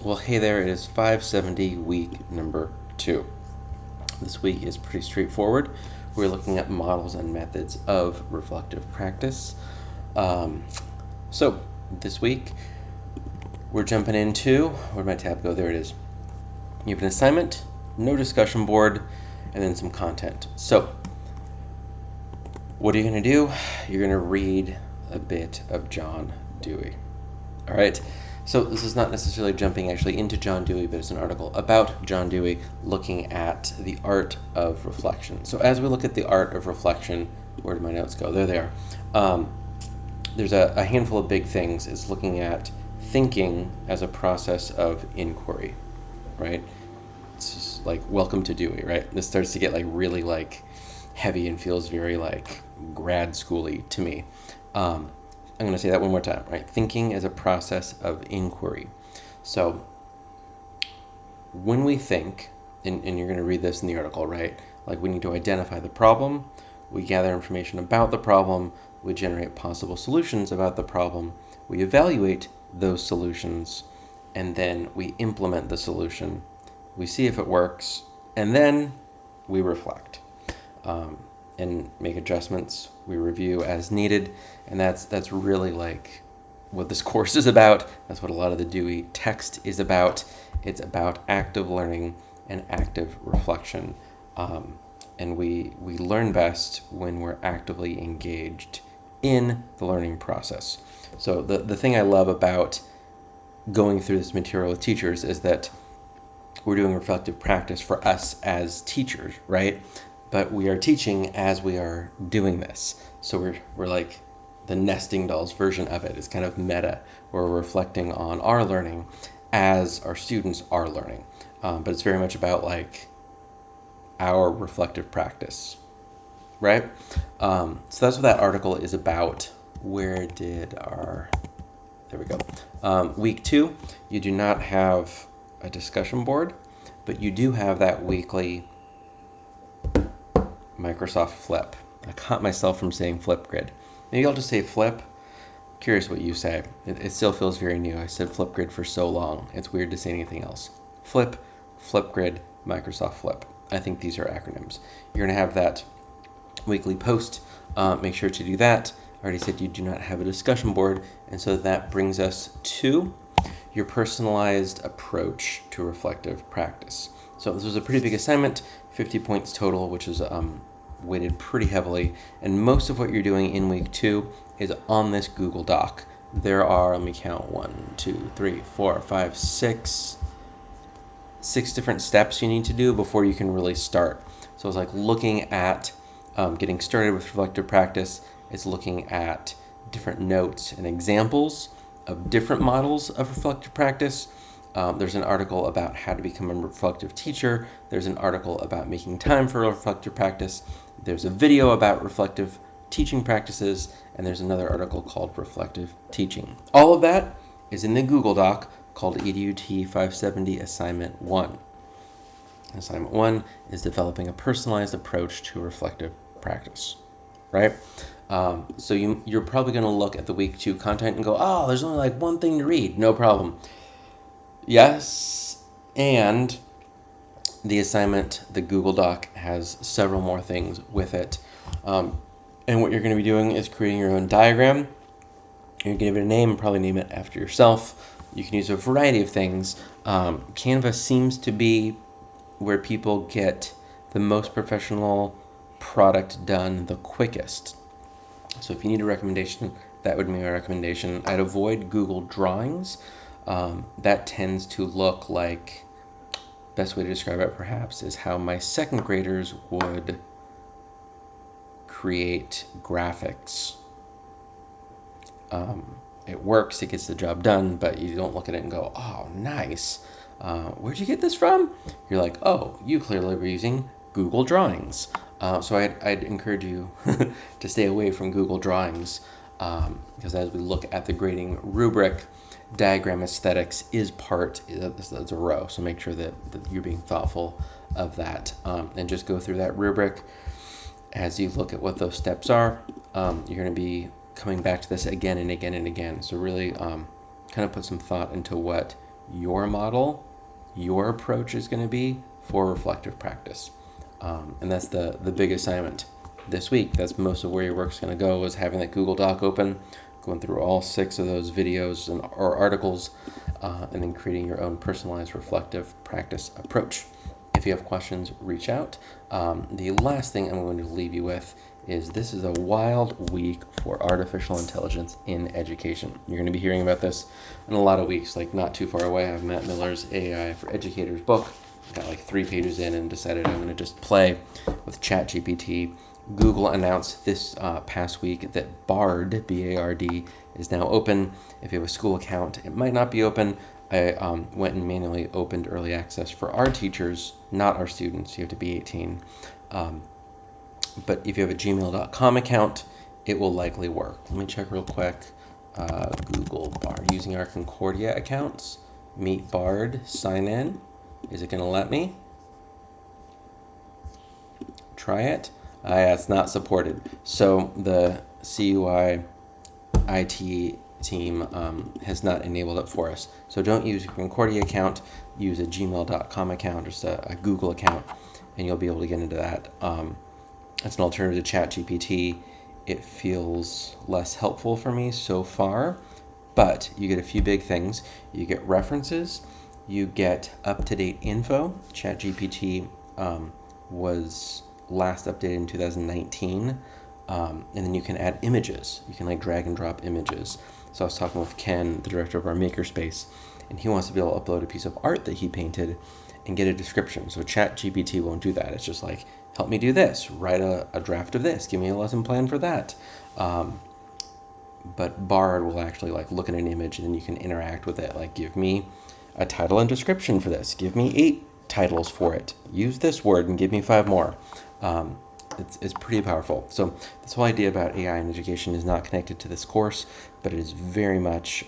Well, hey there, it is 570 week number 2. This week is pretty straightforward. We're looking at models and methods of reflective practice. So, this week we're jumping into, where'd my tab go? There it is. You have an assignment, no discussion board, and then some content. So, what are you going to do? You're going to read a bit of John Dewey. All right. So this is not necessarily jumping actually into John Dewey, but it's an article about John Dewey looking at the art of reflection. So as we look at the art of reflection, where did my notes go? There they are. There's a handful of big things. It's looking at thinking as a process of inquiry, right? It's just like welcome to Dewey, right? This starts to get like really like heavy and feels very like grad schooly to me. I'm going to say that one more time, right? Thinking as a process of inquiry. So when we think, and you're going to read this in the article, right? Like we need to identify the problem, we gather information about the problem, we generate possible solutions about the problem, we evaluate those solutions, and then we implement the solution. We see if it works, and then we reflect. And make adjustments. We review as needed, and that's really like what this course is about. That's what a lot of the Dewey text is about. It's about active learning and active reflection, and we learn best when we're actively engaged in the learning process. So the thing I love about going through this material with teachers is that we're doing reflective practice for us as teachers, right? But we are teaching as we are doing this. So we're like the nesting dolls version of it. It's kind of meta, where we're reflecting on our learning as our students are learning. But it's very much about like our reflective practice, right? So that's what that article is about. There we go. Week 2, you do not have a discussion board, but you do have that weekly Microsoft Flip. I caught myself from saying Flipgrid. Maybe I'll just say Flip. Curious what you say. It still feels very new. I said Flipgrid for so long. It's weird to say anything else. Flip, Flipgrid, Microsoft Flip. I think these are acronyms. You're going to have that weekly post. Make sure to do that. I already said you do not have a discussion board, and so that brings us to your personalized approach to reflective practice. So this was a pretty big assignment, 50 points total, which is weighted pretty heavily, and most of what you're doing in week 2 is on this Google Doc. There are, let me count, 6 different steps you need to do before you can really start. So it's like looking at getting started with reflective practice. It's looking at different notes and examples of different models of reflective practice. There's an article about how to become a reflective teacher. There's an article about making time for reflective practice. There's a video about reflective teaching practices, and there's another article called Reflective Teaching. All of that is in the Google Doc called EDUT 570 Assignment 1. Assignment 1 is developing a personalized approach to reflective practice, right? So you're probably going to look at the week 2 content and go, oh, there's only like one thing to read. No problem. Yes, and the assignment, the Google Doc, has several more things with it. And what you're going to be doing is creating your own diagram. You're going to give it a name and probably name it after yourself. You can use a variety of things. Canva seems to be where people get the most professional product done the quickest. So if you need a recommendation, that would be my recommendation. I'd avoid Google Drawings. That tends to look like, best way to describe it perhaps is how my second graders would create graphics. It works, it gets the job done, but you don't look at it and go, oh, nice. Where'd you get this from? You're like, oh, you clearly were using Google Drawings. So I'd encourage you to stay away from Google Drawings, because as we look at the grading rubric, diagram aesthetics is that's a row, so make sure that you're being thoughtful of that, and just go through that rubric as you look at what those steps are. You're going to be coming back to this again and again and again, so really kind of put some thought into what your model, your approach is going to be for reflective practice. And that's the big assignment this week. That's most of where your work's going to go, is having that Google Doc open, going through all 6 of those videos or articles, and then creating your own personalized reflective practice approach. If you have questions, reach out. The last thing I'm going to leave you with is this is a wild week for artificial intelligence in education. You're going to be hearing about this in a lot of weeks, like not too far away. I have Matt Miller's AI for Educators book. Got like 3 pages in and decided I'm going to just play with ChatGPT. Google announced this past week that Bard, B-A-R-D, is now open. If you have a school account, it might not be open. I went and manually opened early access for our teachers, not our students. You have to be 18. But if you have a gmail.com account, it will likely work. Let me check real quick. Google Bard. Using our Concordia accounts. Meet Bard. Sign in. Is it going to let me? Try it. Yeah, it's not supported. So the CUI IT team has not enabled it for us. So don't use a Concordia account. Use a gmail.com account, just a Google account, and you'll be able to get into that. It's an alternative to ChatGPT. It feels less helpful for me so far, but you get a few big things. You get references. You get up-to-date info. ChatGPT was last updated in 2019. And then you can add images. You can like drag and drop images. So I was talking with Ken, the director of our makerspace, and he wants to be able to upload a piece of art that he painted and get a description. So ChatGPT won't do that. It's just like, help me do this, write a draft of this, give me a lesson plan for that. But Bard will actually like look at an image and then you can interact with it. Like, give me a title and description for this. Give me 8 titles for it. Use this word and give me 5 more. It's pretty powerful. So this whole idea about AI in education is not connected to this course, but it is very much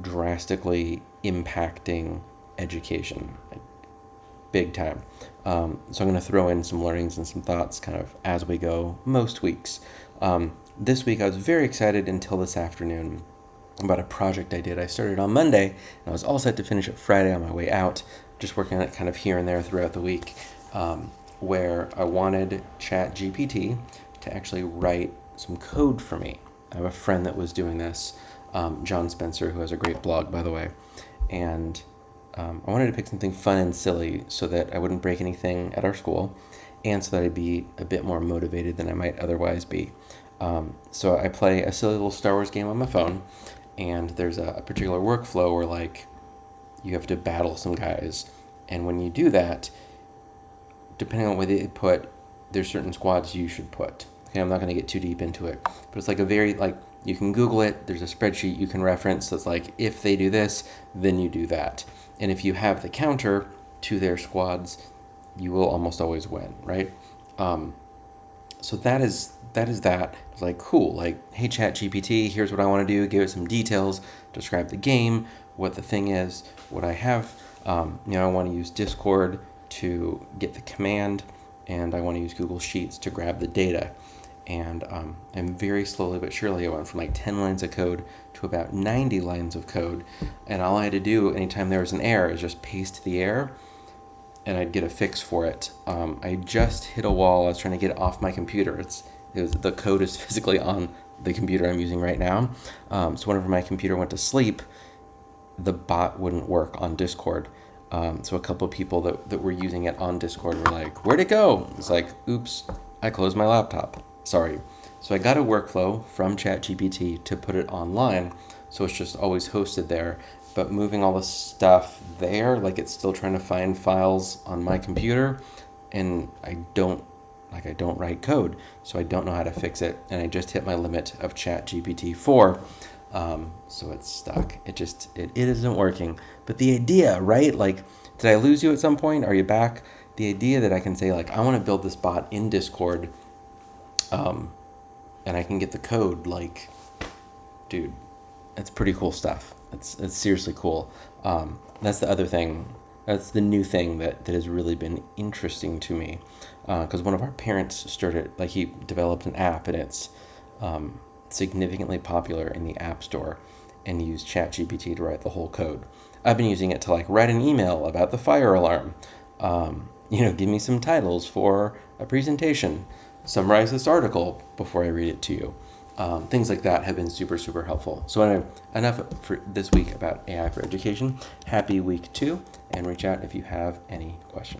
drastically impacting education, like big time. So I'm going to throw in some learnings and some thoughts kind of as we go most weeks. This week I was very excited until this afternoon about a project I did. I started on Monday and I was all set to finish it Friday on my way out, just working on it kind of here and there throughout the week. Where I wanted ChatGPT to actually write some code for me. I have a friend that was doing this, John Spencer, who has a great blog, by the way. And I wanted to pick something fun and silly so that I wouldn't break anything at our school and so that I'd be a bit more motivated than I might otherwise be. So I play a silly little Star Wars game on my phone, and there's a particular workflow where like you have to battle some guys. And when you do that, depending on what they put, there's certain squads you should put. Okay, I'm not going to get too deep into it, but it's like a very, like, you can Google it, there's a spreadsheet you can reference that's like, if they do this, then you do that. And if you have the counter to their squads, you will almost always win, right? So that is that. It's like, cool, like, hey, ChatGPT, here's what I want to do, give it some details, describe the game, what the thing is, what I have. I want to use Discord to get the command, and I want to use Google Sheets to grab the data. And very slowly but surely I went from like 10 lines of code to about 90 lines of code, and all I had to do anytime there was an error is just paste the error and I'd get a fix for it. I just hit a wall. I was trying to get it off my computer. The code is physically on the computer I'm using right now. So whenever my computer went to sleep, the bot wouldn't work on Discord. So a couple of people that were using it on Discord were like, where'd it go? It's like, oops, I closed my laptop. Sorry. So I got a workflow from ChatGPT to put it online. So it's just always hosted there. But moving all the stuff there, like it's still trying to find files on my computer. And I don't write code. So I don't know how to fix it. And I just hit my limit of ChatGPT 4. So it's stuck. It isn't working. But the idea, right? Like, did I lose you at some point? Are you back? The idea that I can say, like, I want to build this bot in Discord, and I can get the code, like, dude, that's pretty cool stuff. It's seriously cool. That's the other thing. That's the new thing that has really been interesting to me. Because one of our parents started, like, he developed an app, and it's significantly popular in the App Store. and use ChatGPT to write the whole code. I've been using it to like write an email about the fire alarm. Give me some titles for a presentation. Summarize this article before I read it to you. Things like that have been super, super helpful. So anyway, enough for this week about AI for education. Happy week 2, and reach out if you have any questions.